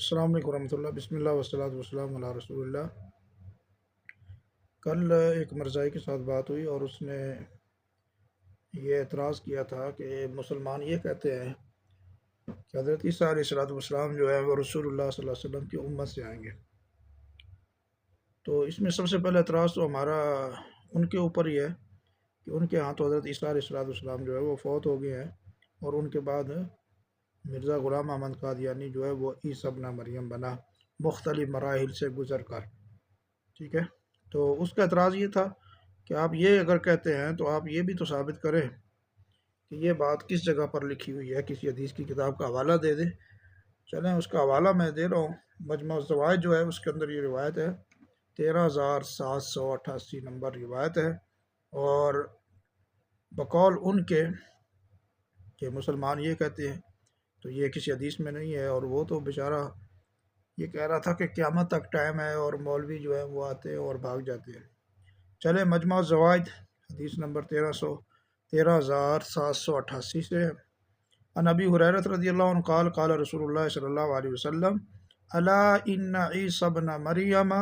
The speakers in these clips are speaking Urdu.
السلام علیکم ورحمۃ اللہ، بسم اللہ والصلاۃ والسلام علی رسول اللہ۔ کل ایک مرزائی کے ساتھ بات ہوئی اور اس نے یہ اعتراض کیا تھا کہ مسلمان یہ کہتے ہیں کہ حضرت عیسیٰ علیہ الصلوۃ والسلام جو ہے وہ رسول اللہ صلی اللہ علیہ وسلم کی امت سے آئیں گے۔ تو اس میں سب سے پہلے اعتراض تو ہمارا ان کے اوپر ہی ہے کہ ان کے ہاں تو حضرت عیسیٰ علیہ الصلوۃ والسلام جو ہے وہ فوت ہو گئے ہیں، اور ان کے بعد مرزا غلام احمد قادیانی جو ہے وہ عیسیٰ ابن مریم بنا، مختلف مراحل سے گزر کر۔ ٹھیک ہے، تو اس کا اعتراض یہ تھا کہ آپ یہ اگر کہتے ہیں تو آپ یہ بھی تو ثابت کریں کہ یہ بات کس جگہ پر لکھی ہوئی ہے، کسی حدیث کی کتاب کا حوالہ دے دیں۔ چلیں اس کا حوالہ میں دے رہا ہوں، مجمع الزوائد جو ہے اس کے اندر یہ روایت ہے، 13,788 نمبر روایت ہے، اور بقول ان کے کہ مسلمان یہ کہتے ہیں، تو یہ کسی حدیث میں نہیں ہے، اور وہ تو بیچارہ یہ کہہ رہا تھا کہ قیامت تک ٹائم ہے اور مولوی جو ہے وہ آتے ہیں اور بھاگ جاتے ہیں۔ چلے مجمع الزوائد حدیث نمبر 13,788 سے ہے۔ عن ابی ہریرہ رضی اللہ عنہ قال قال رسول اللہ صلی اللہ علیہ وسلم الا ان عیسی ابن مریم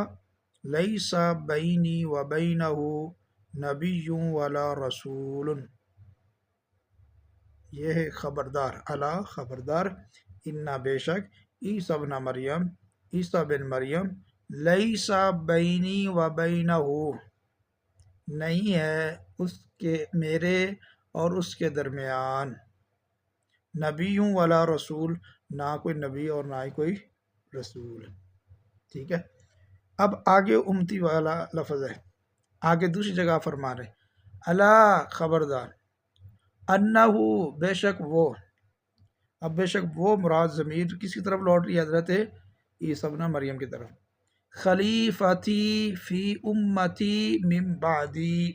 لیس بینی و بینہ نبی ولا رسول۔ یہ ہے خبردار، الا خبردار، ان بے شک، عیسی ابن مریم، عیسیٰ بن مریم، لیسا بینی و بینہ، نہیں ہے اس کے میرے اور اس کے درمیان، نبیوں والا رسول، نہ کوئی نبی اور نہ ہی کوئی رسول۔ ٹھیک ہے، اب آگے امتی والا لفظ ہے، آگے دوسری جگہ فرما رہے الا خبردار، انہو بے شک وہ، اب بے شک وہ مراد ضمیر کس کی طرف لوٹ رہی ہے؟ حضرت عیسیٰ ابن مریم کی طرف۔ خلیفتی فی امتی من بعدی،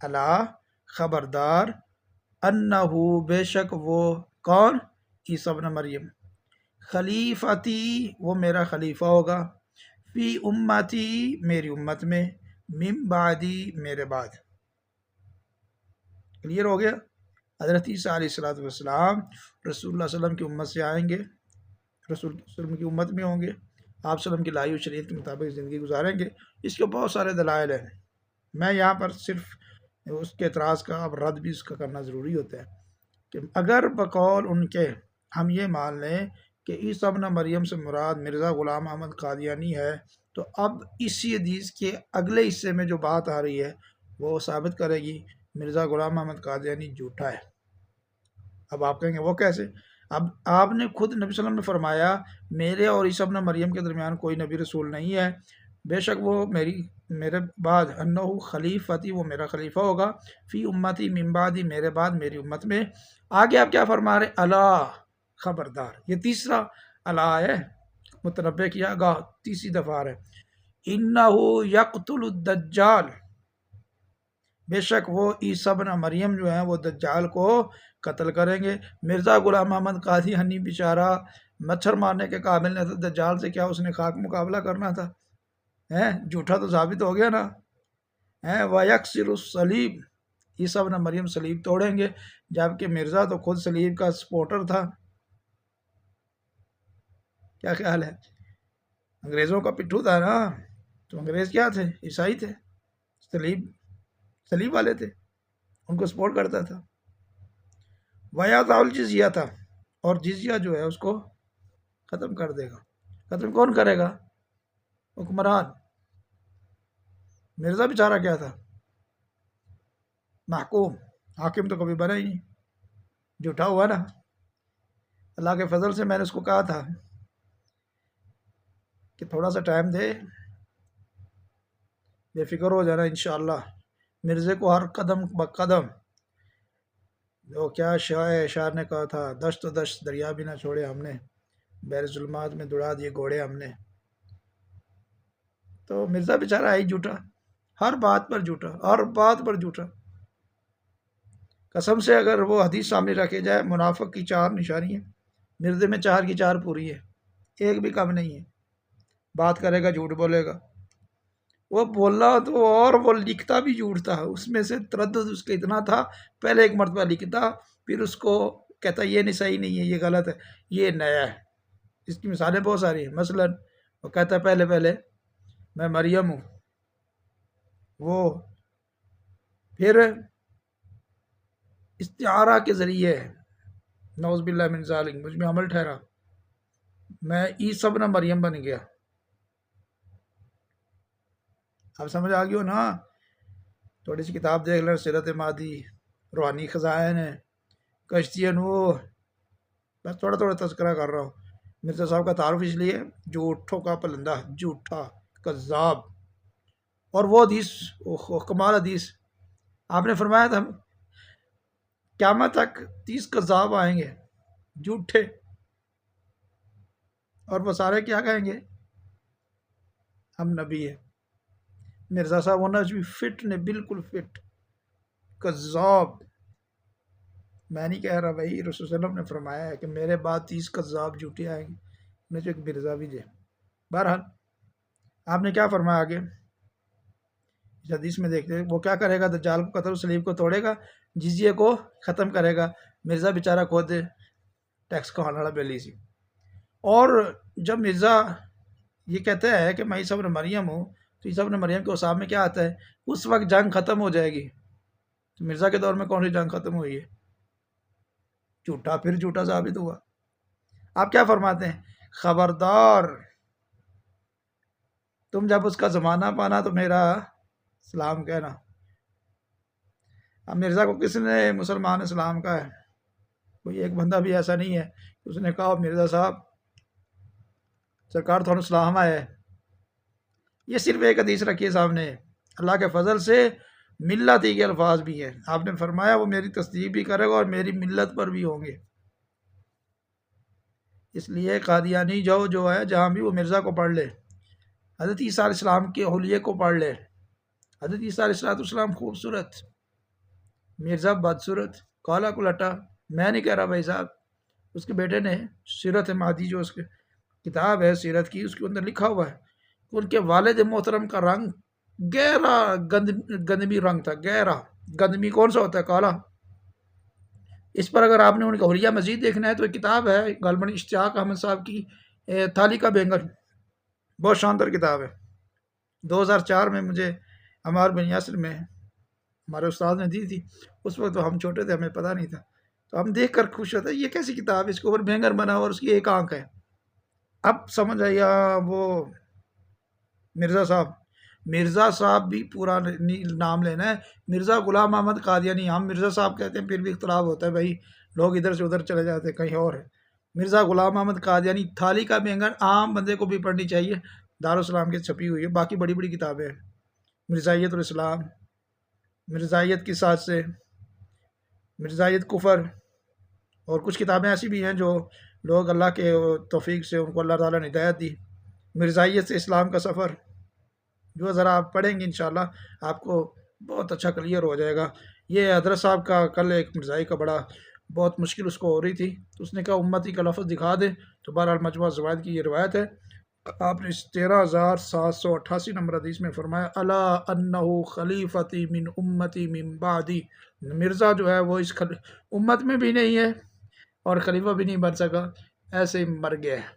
الا خبردار، انہو بے شک وہ، کون؟ عیسیٰ ابن مریم، خلیفتی وہ میرا خلیفہ ہوگا، فی امتی میری امت میں، من بعدی میرے بعد۔ کلیئر ہو گیا؟ حضرت عیسیٰ علیہ الصلوۃ والسلام رسول اللہ صلی اللہ علیہ وسلم کی امت سے آئیں گے، رسول اللہ صلی اللہ علیہ وسلم کی امت میں ہوں گے، آپ صلی اللہ علیہ وسلم کی لائی ہوئی شریعت کے مطابق زندگی گزاریں گے۔ اس کے بہت سارے دلائل ہیں، میں یہاں پر صرف اس کے اعتراض کا اب رد بھی اس کا کرنا ضروری ہوتا ہے کہ اگر بقول ان کے ہم یہ مان لیں کہ عیسیٰ ابن مریم سے مراد مرزا غلام احمد قادیانی ہے، تو اب اسی حدیث کے اگلے حصے میں جو بات آ رہی ہے وہ ثابت کرے گی مرزا غلام احمد قادیانی جھوٹا ہے۔ اب آپ کہیں گے وہ کیسے؟ اب آپ نے خود نبی صلی اللہ علیہ وسلم نے فرمایا میرے اور عیسیٰ ابن مریم کے درمیان کوئی نبی رسول نہیں ہے، بے شک وہ میرے بعد، انہو خلیفتی وہ میرا خلیفہ ہوگا، فی امتی من بعدی میرے بعد میری امت میں۔ آگے آپ کیا فرما رہے؟ الا خبردار، یہ تیسرا الا ہے، متنبہ کیا گا تیسری دفعہ آ رہا ہے، انہو یقتل الدجال، بے شک وہ عیسیٰ ابن مریم جو ہیں وہ دجال کو قتل کریں گے۔ مرزا غلام احمد قادیانی بیچارہ مچھر مارنے کے قابل نہیں تھا، دجال سے کیا اس نے خاک مقابلہ کرنا تھا؟ جھوٹا تو ثابت ہو گیا نا۔ وَيَكْسِرُ الصَّلِيبَ، عیسیٰ ابن مریم صلیب توڑیں گے، جبکہ مرزا تو خود صلیب کا سپورٹر تھا۔ کیا خیال ہے؟ انگریزوں کا پٹھو تھا نا، تو انگریز کیا تھے؟ عیسائی تھے، صلیب والے تھے، ان کو سپورٹ کرتا تھا۔ وَيَضَعُ الْجِزْيَةَ، تھا اور جزیہ جو ہے اس کو ختم کر دے گا۔ ختم کون کرے گا؟ حکمران۔ مرزا بیچارہ کیا تھا؟ محکوم، حاکم تو کبھی بنا ہی نہیں، جھوٹا ہوا نا۔ اللہ کے فضل سے میں نے اس کو کہا تھا کہ تھوڑا سا ٹائم دے، بے فکر ہو جانا انشاءاللہ۔ مرزے کو ہر قدم بقدم، جو کیا شاعر نے کہا تھا، دشت و دشت دریا بھی نہ چھوڑے ہم نے، بحر ظلمات میں دوڑا دیے گھوڑے ہم نے۔ تو مرزا بیچارہ ہے ہی جھوٹا، ہر بات پر جھوٹا، ہر بات پر جھوٹا۔ قسم سے اگر وہ حدیث سامنے رکھے جائے، منافق کی 4 نشانی ہیں، مرزے میں 4 کی 4 پوری ہے، ایک بھی کم نہیں ہے۔ بات کرے گا جھوٹ بولے گا، وہ بولا تو، اور وہ لکھتا بھی جھوٹ تھا، اس میں سے تردد اس کا اتنا تھا، پہلے ایک مرتبہ لکھتا، پھر اس کو کہتا یہ نہیں، صحیح نہیں ہے، یہ غلط ہے، یہ نیا ہے، اس کی مثالیں بہت ساری ہیں. مثلاً وہ کہتا ہے پہلے پہلے میں مریم ہوں، وہ پھر استعارہ کے ذریعے نعوذ باللہ من ذالک مجھ میں عمل ٹھہرا، میں عیسی ابن مریم بن گیا. اب سمجھ آ گئی ہو نا؟ تھوڑی سی کتاب دیکھ لیں، سیرت مادی، روحانی خزائن ہے، کشتی نوح. بس تھوڑا تھوڑا تذکرہ کر رہا ہوں. مرزا صاحب کا تعارف اس لیے جھوٹوں کا پلندہ، جھوٹا، کذاب. اور وہ حدیث، کمال حدیث آپ نے فرمایا تھا قیامت تک 30 کذاب آئیں گے جھوٹے، اور وہ سارے کیا کہیں گے؟ ہم نبی ہیں. مرزا صاحب ہونا بھی فٹ نے، بالکل فٹ. کذاب. میں نہیں کہہ رہا بھائی، رسول صلی اللہ علیہ وسلم نے فرمایا ہے کہ میرے بعد 30 کذاب جھوٹے آئیں گے. انہیں جو ایک مرزا بھی دے. بہرحال آپ نے کیا فرمایا آگے اس حدیث میں؟ دیکھتے ہیں وہ کیا کرے گا. دجال کو قتل سلیب کو توڑے گا، جزیے کو ختم کرے گا. مرزا بیچارہ خود ٹیکس کو آنے والا بیلی سی. اور جب مرزا یہ کہتا ہے کہ میں عیسی ابن مریم ہوں، تو عیسی ابن مریم کے حساب میں کیا آتا ہے؟ اس وقت جنگ ختم ہو جائے گی. تو مرزا کے دور میں کون سی جنگ ختم ہوئی ہے؟ جھوٹا پھر جھوٹا ثابت ہوا. آپ کیا فرماتے ہیں؟ خبردار تم جب اس کا زمانہ پانا تو میرا سلام کہنا. اب مرزا کو کس نے مسلمان اسلام کا ہے؟ کوئی ایک بندہ بھی ایسا نہیں ہے اس نے کہا مرزا صاحب سرکار تھوڑا سلام آیا ہے. یہ صرف ایک حدیث رکھیے سامنے. اللہ کے فضل سے ملتی کے الفاظ بھی ہیں. آپ نے فرمایا وہ میری تصدیق بھی کرے گا اور میری ملت پر بھی ہوں گے. اس لیے قادیانی جو ہے جہاں بھی وہ مرزا کو پڑھ لے، حضرت عیسیٰ علیہ السلام کے حلیے کو پڑھ لے. حضرت عیسیٰ علیہ السلام خوبصورت، مرزا بدصورت، کالا کلٹا. میں نہیں کہہ رہا بھائی صاحب، اس کے بیٹے نے سیرت مادی جو اس کی کتاب ہے سیرت کی، اس کے اندر لکھا ہوا ہے کہ ان کے والد محترم کا رنگ گہرا گندمی رنگ تھا. گہرا گندمی کون سا ہوتا ہے؟ کالا. اس پر اگر آپ نے ان کا حلیہ مزید دیکھنا ہے تو ایک کتاب ہے غالباً اشتیاق احمد صاحب کی، تھالی کا بینگن. بہت شاندار کتاب ہے. 2004 میں مجھے عمار بن یاسر میں ہمارے استاد نے دی تھی. اس وقت تو ہم چھوٹے تھے، ہمیں پتہ نہیں تھا. تو ہم دیکھ کر خوش ہوتے یہ کیسی کتاب ہے، اس کے اوپر بینگن بنا اور اس کی ایک آنکھ ہے. اب سمجھ آئی وہ مرزا صاحب بھی پورا نام لینا ہے. مرزا غلام احمد قادیانی. ہم مرزا صاحب کہتے ہیں پھر بھی اختلاف ہوتا ہے بھائی، لوگ ادھر سے ادھر چلے جاتے ہیں، کہیں اور ہے. مرزا غلام احمد قادیانی. تھالی کا بینگن عام بندے کو بھی پڑھنی چاہیے، دارالسلام کی چھپی ہوئی ہے. باقی بڑی بڑی کتابیں ہیں، مرزائیت الاسلام، مرزائیت کی ساتھ سے مرزائیت کفر، اور کچھ کتابیں ایسی بھی ہیں جو لوگ اللہ کے توفیق سے ان کو اللہ تعالیٰ نے ہدایت دی. مرزائیت سے اسلام کا سفر، جو ذرا آپ پڑھیں گے انشاءاللہ آپ کو بہت اچھا کلیئر ہو جائے گا. یہ حضرت صاحب کا کل ایک مرزائی کا بہت مشکل اس کو ہو رہی تھی، تو اس نے کہا امتی کا لفظ دکھا دے. تو بہرحال مجموعہ زوائد کی یہ روایت ہے. آپ نے 13,788 نمبر حدیث میں فرمایا الا انہ خلیفتی من امتی من بعدی. مرزا جو ہے وہ اس امت میں بھی نہیں ہے اور خلیفہ بھی نہیں بن سکا، ایسے ہی مر گیا ہے.